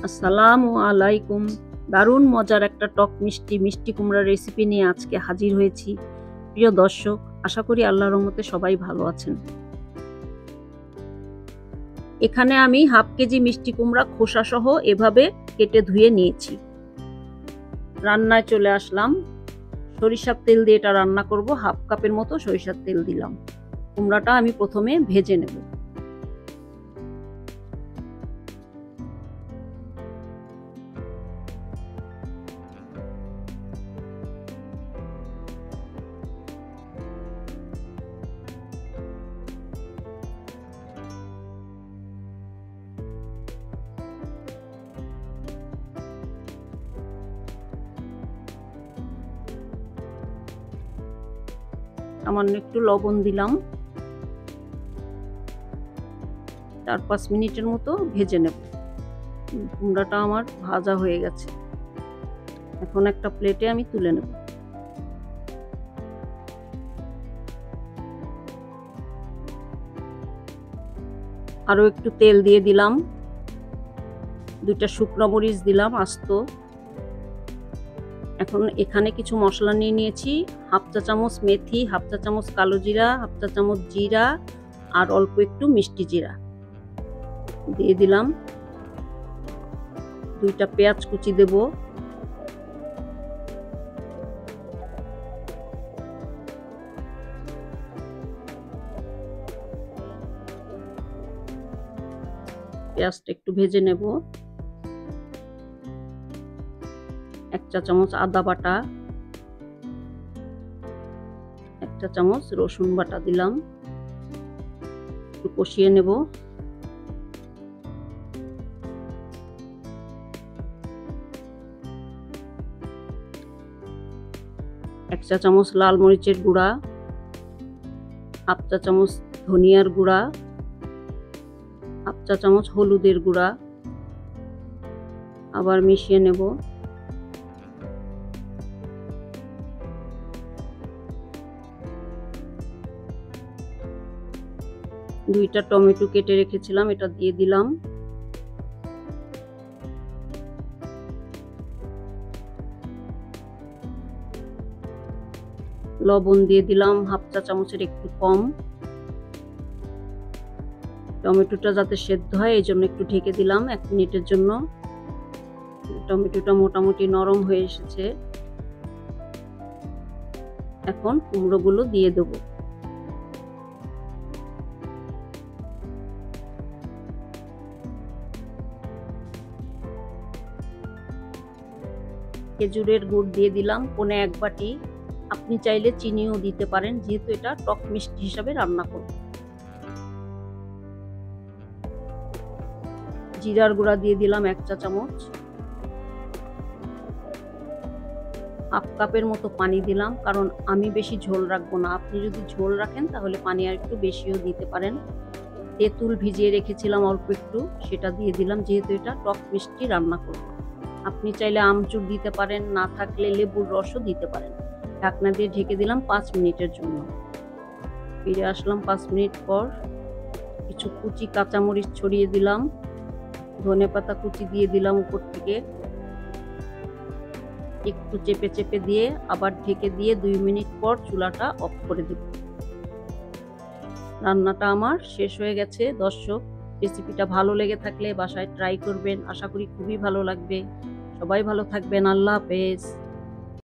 আসসালামু আলাইকুম। দারুণ মজার একটা টক মিষ্টি কুমড়ার রেসিপি নিয়ে আজকে হাজির হয়েছি। প্রিয় দর্শক, আশা করি আল্লাহর রহমতে সবাই ভালো আছেন। এখানে আমি হাফ কেজি মিষ্টি কুমড়া খোসা সহ এভাবে কেটে ধুয়ে নিয়েছি। রান্নায় চলে আসলাম। সরিষার তেল দিয়ে এটা রান্না করব। হাফ কাপের মতো সরিষার তেল দিলাম। কুমড়াটা আমি প্রথমে ভেজে নেব। সামান্য একটু লবণ দিলাম। 4-5 মিনিটের মতো ভেজে নেব। কুমড়াটা আমার ভাজা হয়ে গেছে। এখন একটা প্লেটে আমি তুলে নেব। আরো একটু তেল দিয়ে দিলাম। 2টা শুকনো মরিচ দিলাম আস্ত। এখন এখানে কিছু মশলা নিয়ে নিয়েছি। হাফ চা চামচ মেথি, হাফ চা চামচ কালো জিরা, হাফ চা চামচ জিরা আর অল্প একটু মিষ্টি জিরা দিয়ে দিলাম। 2টা পেঁয়াজ কুচি দেব। পেঁয়াজটা একটু ভেজে নেব। 1 চা চামচ আদা বাটা, 1 চা চামচ রসুন বাটা দিলাম। একটু কষিয়ে নেব। এক চা চামচ লাল মরিচের গুঁড়া, হাফ চা চামচ ধনিয়ার গুঁড়া, হাফ চা চামচ হলুদের গুঁড়া। আবার মিশিয়ে নেব। দুইটা টমেটো কেটে রেখেছিলাম, এটা দিয়ে দিলাম। লবণ দিয়ে দিলাম হাফ চা চামচের একটু কম। টমেটোটা যাতে সেদ্ধ হয় এই জন্য একটু ঢেকে দিলাম 1 মিনিটের জন্য। টমেটোটা মোটামুটি নরম হয়ে এসেছে। এখন কুমড়োগুলো দিয়ে দেব। খেজুরের গুড় দিয়ে দিলাম 1/4 বাটি। আপনি চাইলে চিনিও দিতে পারেন, যেহেতু এটা টক মিষ্টি হিসাবে রান্না করব। জিরার গুঁড়া দিয়ে দিলাম 1 চা চামচ। হাফ কাপের মতো পানি দিলাম, কারণ আমি বেশি ঝোল রাখবো না। আপনি যদি ঝোল রাখেন তাহলে পানি আর একটু বেশিও দিতে পারেন। তেঁতুল ভিজিয়ে রেখেছিলাম অল্প একটু, সেটা দিয়ে দিলাম, যেহেতু এটা টক মিষ্টি রান্না করব। আপনি চাইলে আমচুর দিতে পারেন, না থাকলে লেবুর রসও দিতে পারেন। ঢাকনা দিয়ে ঢেকে দিলাম 5 মিনিটের জন্য। ফিরে আসলাম 5 মিনিট পর। কিছু কুচি কাঁচামরিচ ছড়িয়ে দিলাম, ধনেপাতা কুচি দিয়ে দিলাম উপর থেকে। একটু চেপে চেপে দিয়ে আবার ঢেকে দিয়ে 2 মিনিট পর চুলাটা অফ করে দেব। রান্নাটা আমার শেষ হয়ে গেছে। দর্শক, রেসিপিটা ভালো লেগে থাকলে বাসায় ট্রাই করবেন। আশা করি খুবই ভালো লাগবে। সবাই ভালো থাকবেন। আল্লাহ হাফেজ।